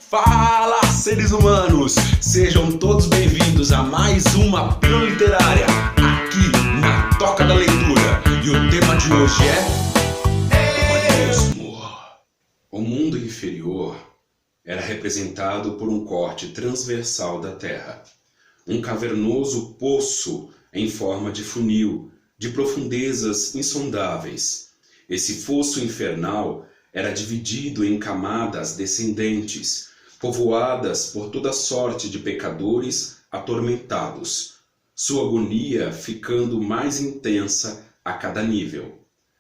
Fala, seres humanos! Sejam todos bem-vindos a mais uma Pílula Literária, aqui na Toca da Leitura. E o tema de hoje é humanismo. O mundo inferior era representado por um corte transversal da terra. Um cavernoso poço em forma de funil, de profundezas insondáveis. Esse fosso infernal era dividido em camadas descendentes, povoadas por toda sorte de pecadores atormentados, sua agonia ficando mais intensa a cada nível.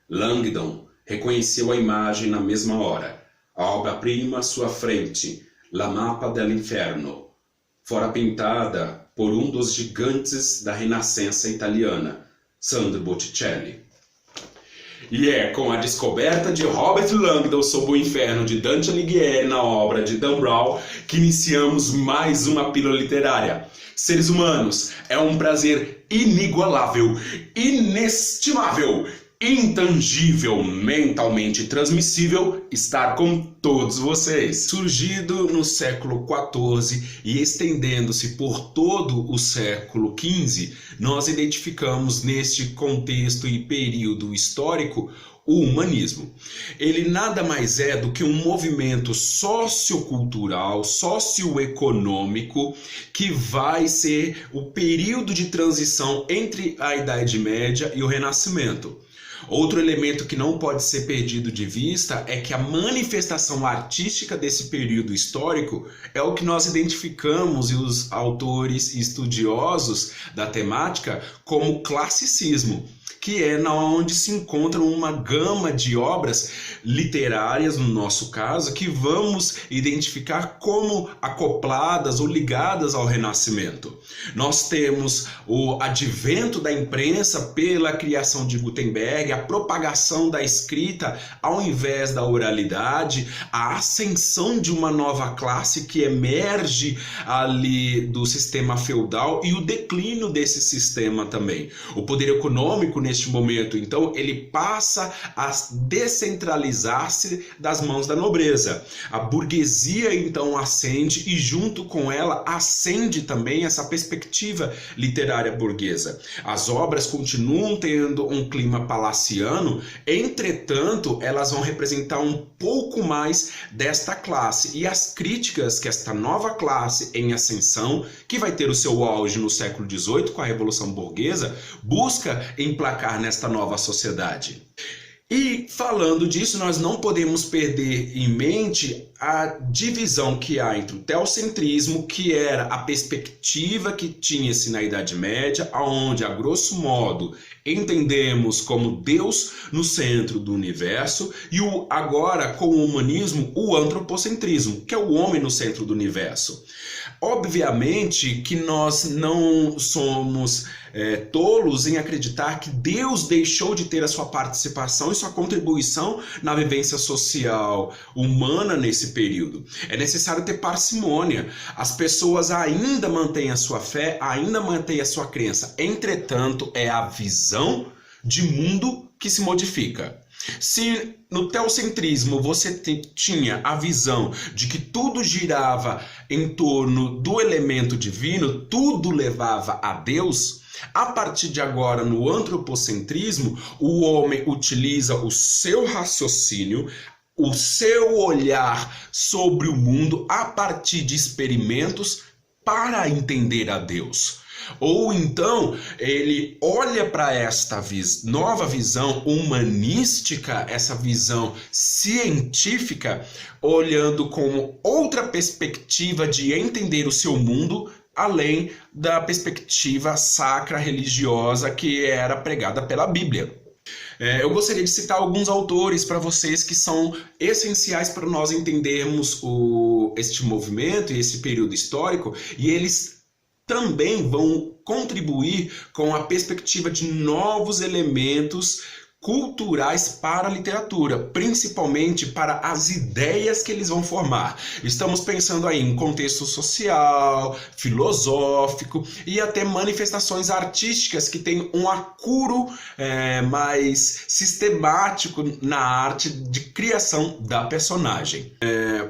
Langdon reconheceu a imagem na mesma hora, a obra-prima à sua frente, La Mappa dell'Inferno, fora pintada por um dos gigantes da Renascença italiana, Sandro Botticelli. E é com a descoberta de Robert Langdon sobre o inferno de Dante Alighieri na obra de Dan Brown que iniciamos mais uma Pílula Literária. Seres humanos, é um prazer inigualável, inestimável, intangível, mentalmente transmissível estar com todos vocês. Surgido no século XIV e estendendo-se por todo o século XV, nós identificamos neste contexto e período histórico o humanismo. Ele nada mais é do que um movimento sociocultural, socioeconômico, que vai ser o período de transição entre a Idade Média e o Renascimento. Outro elemento que não pode ser perdido de vista é que a manifestação artística desse período histórico é o que nós identificamos, e os autores e estudiosos da temática, como classicismo, que é na onde se encontra uma gama de obras literárias, no nosso caso, que vamos identificar como acopladas ou ligadas ao Renascimento. Nós temos o advento da imprensa pela criação de Gutenberg, a propagação da escrita ao invés da oralidade, a ascensão de uma nova classe que emerge ali do sistema feudal e o declínio desse sistema também. O poder econômico neste momento, então, ele passa a descentralizar-se das mãos da nobreza. A burguesia, então, ascende e junto com ela ascende também essa perspectiva literária burguesa. As obras continuam tendo um clima palaciano, entretanto, elas vão representar um pouco mais desta classe. E as críticas que esta nova classe em ascensão, que vai ter o seu auge no século XVIII com a Revolução Burguesa, busca emplacar nesta nova sociedade. E falando disso, nós não podemos perder em mente a divisão que há entre o teocentrismo, que era a perspectiva que tinha-se na Idade Média, onde, a grosso modo, entendemos como Deus no centro do universo, e agora, com o humanismo, o antropocentrismo, que é o homem no centro do universo. Obviamente que nós não somos tolos em acreditar que Deus deixou de ter a sua participação e sua contribuição na vivência social humana nesse período. É necessário ter parcimônia. As pessoas ainda mantêm a sua fé, ainda mantêm a sua crença. Entretanto, é a visão de mundo que se modifica. Se no teocentrismo você tinha a visão de que tudo girava em torno do elemento divino, tudo levava a Deus, a partir de agora, no antropocentrismo, o homem utiliza o seu raciocínio, o seu olhar sobre o mundo a partir de experimentos para entender a Deus. Ou então ele olha para esta nova visão humanística, essa visão científica, olhando como outra perspectiva de entender o seu mundo, além da perspectiva sacra religiosa que era pregada pela Bíblia. Eu gostaria de citar alguns autores para vocês que são essenciais para nós entendermos este movimento e esse período histórico, e eles também vão contribuir com a perspectiva de novos elementos culturais para a literatura, principalmente para as ideias que eles vão formar. Estamos pensando aí em contexto social, filosófico e até manifestações artísticas que têm um acuro mais sistemático na arte de criação da personagem.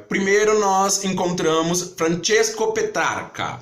Primeiro nós encontramos Francesco Petrarca.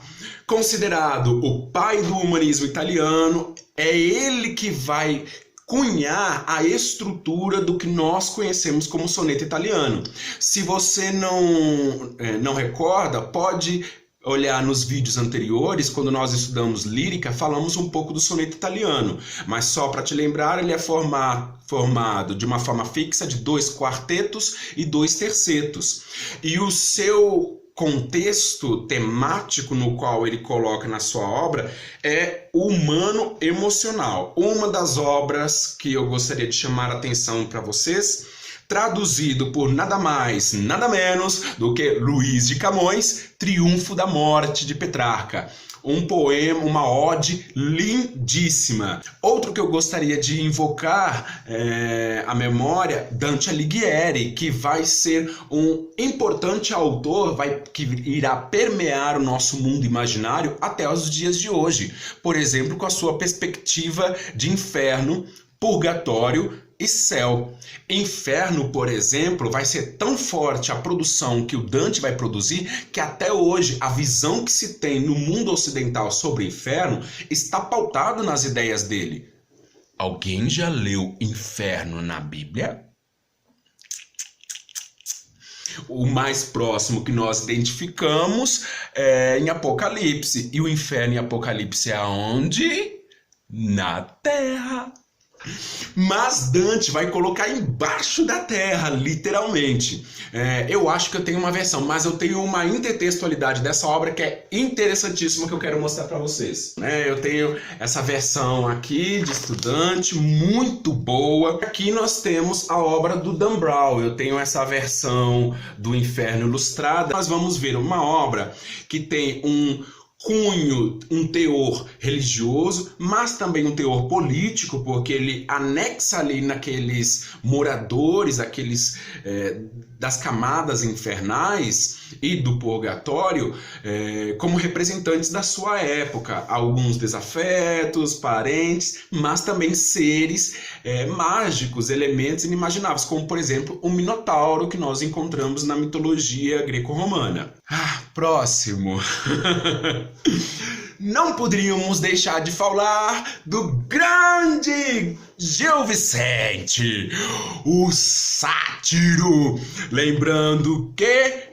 Considerado o pai do humanismo italiano, é ele que vai cunhar a estrutura do que nós conhecemos como soneto italiano. Se você não recorda, pode olhar nos vídeos anteriores, quando nós estudamos lírica, falamos um pouco do soneto italiano. Mas só para te lembrar, ele é formado de uma forma fixa de 2 quartetos e 2 tercetos. E o seu contexto temático no qual ele coloca na sua obra é o humano emocional. Uma das obras que eu gostaria de chamar a atenção para vocês, traduzido por nada mais, nada menos do que Luís de Camões, Triunfo da Morte de Petrarca. Um poema, uma ode lindíssima. Outro que eu gostaria de invocar a memória, Dante Alighieri, que vai ser um importante autor, que irá permear o nosso mundo imaginário até os dias de hoje. Por exemplo, com a sua perspectiva de inferno, purgatório e céu. Inferno, por exemplo, vai ser tão forte a produção que o Dante vai produzir que até hoje a visão que se tem no mundo ocidental sobre o inferno está pautada nas ideias dele. Alguém já leu Inferno na Bíblia? O mais próximo que nós identificamos é em Apocalipse. E o inferno em Apocalipse é aonde? Na Terra. Mas Dante vai colocar embaixo da terra, literalmente. Eu acho que eu tenho uma versão, mas eu tenho uma intertextualidade dessa obra que é interessantíssima, que eu quero mostrar para vocês. Eu tenho essa versão aqui de estudante, muito boa. Aqui nós temos a obra do Dan Brown. Eu tenho essa versão do Inferno Ilustrada. Nós vamos ver uma obra que tem um cunho, um teor religioso, mas também um teor político, porque ele anexa ali naqueles moradores, aqueles das camadas infernais e do purgatório, como representantes da sua época, alguns desafetos, parentes, mas também seres mágicos, elementos inimagináveis, como por exemplo o Minotauro que nós encontramos na mitologia greco-romana. Próximo. Não poderíamos deixar de falar do grande Gil Vicente, o sátiro. Lembrando que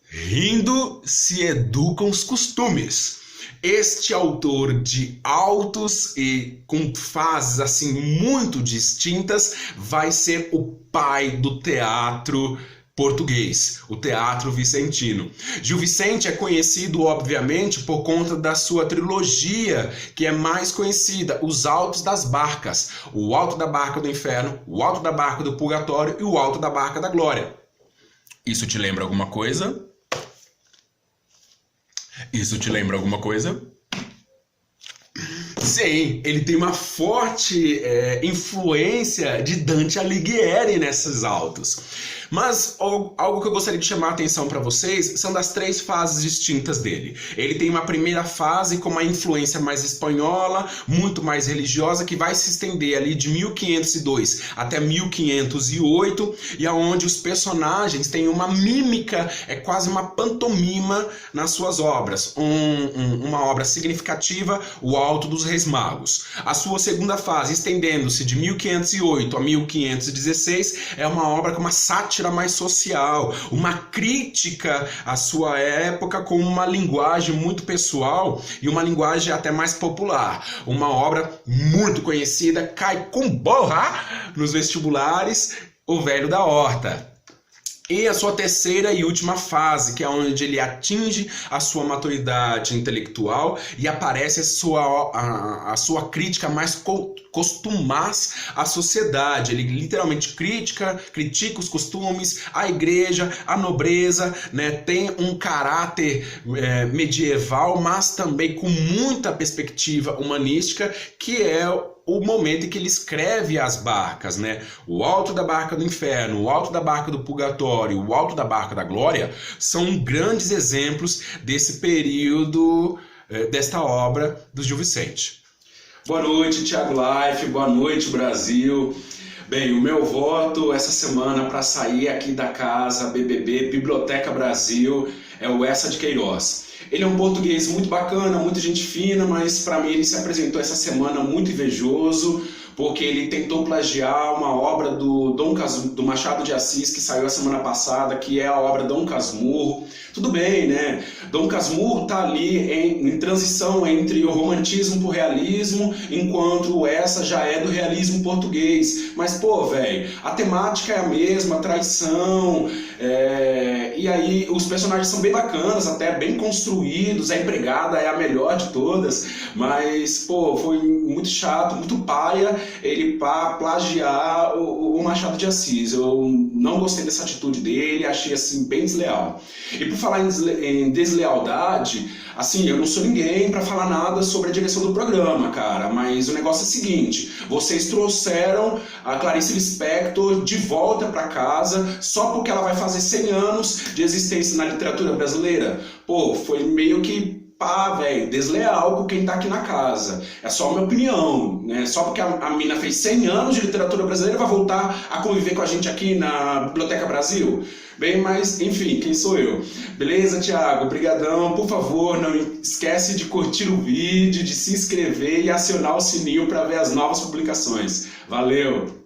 rindo se educam os costumes. Este autor de altos e com fases assim muito distintas vai ser o pai do teatro português, o teatro vicentino. Gil Vicente é conhecido, obviamente, por conta da sua trilogia, que é mais conhecida, Os Altos das Barcas. O Alto da Barca do Inferno, o Alto da Barca do Purgatório e o Alto da Barca da Glória. Isso te lembra alguma coisa? Isso te lembra alguma coisa? Sim, ele tem uma forte influência de Dante Alighieri nesses autos. Mas algo que eu gostaria de chamar a atenção para vocês são das 3 fases distintas dele. Ele tem uma primeira fase com uma influência mais espanhola, muito mais religiosa, que vai se estender ali de 1502 até 1508, e aonde os personagens têm uma mímica, é quase uma pantomima nas suas obras. Uma obra significativa, O Alto dos Reis Magos. A sua segunda fase, estendendo-se de 1508 a 1516, é uma obra com uma sátira mais social, uma crítica à sua época com uma linguagem muito pessoal e uma linguagem até mais popular. Uma obra muito conhecida, cai com borra nos vestibulares, O Velho da Horta. E a sua terceira e última fase, que é onde ele atinge a sua maturidade intelectual e aparece a sua crítica mais costumaz à sociedade. Ele literalmente critica os costumes, a igreja, a nobreza, né? Tem um caráter medieval, mas também com muita perspectiva humanística, que é o momento em que ele escreve as barcas, né? O alto da barca do inferno, o alto da barca do purgatório, o alto da barca da glória, são grandes exemplos desse período, desta obra do Gil Vicente. Boa noite, Thiago Life, boa noite, Brasil. Bem, o meu voto essa semana para sair aqui da casa BBB, Biblioteca Brasil, é o Essa de Queiroz. Ele é um português muito bacana, muita gente fina, mas para mim ele se apresentou essa semana muito invejoso, porque ele tentou plagiar uma obra do Machado de Assis, que saiu a semana passada, que é a obra Dom Casmurro. Tudo bem, né? Dom Casmurro está ali em transição entre o romantismo para o realismo, enquanto o Essa já é do realismo português. Mas, pô, velho, a temática é a mesma, a traição, e aí os personagens são bem bacanas, até bem construídos, a empregada é a melhor de todas, mas, pô, foi muito chato, muito paia ele plagiar o Machado de Assis. Eu não gostei dessa atitude dele, achei assim bem desleal. E por falar em deslealdade, assim, eu não sou ninguém para falar nada sobre a direção do programa, cara, mas o negócio é o seguinte: vocês trouxeram a Clarice Lispector de volta para casa só porque ela vai fazer 100 anos de existência na literatura brasileira. Pô, foi meio que velho, desleal com quem tá aqui na casa. É só a minha opinião, né? Só porque a mina fez 100 anos de literatura brasileira vai voltar a conviver com a gente aqui na Biblioteca Brasil? Bem, mas enfim, quem sou eu? Beleza, Thiago? Obrigadão. Por favor, não esquece de curtir o vídeo, de se inscrever e acionar o sininho para ver as novas publicações. Valeu!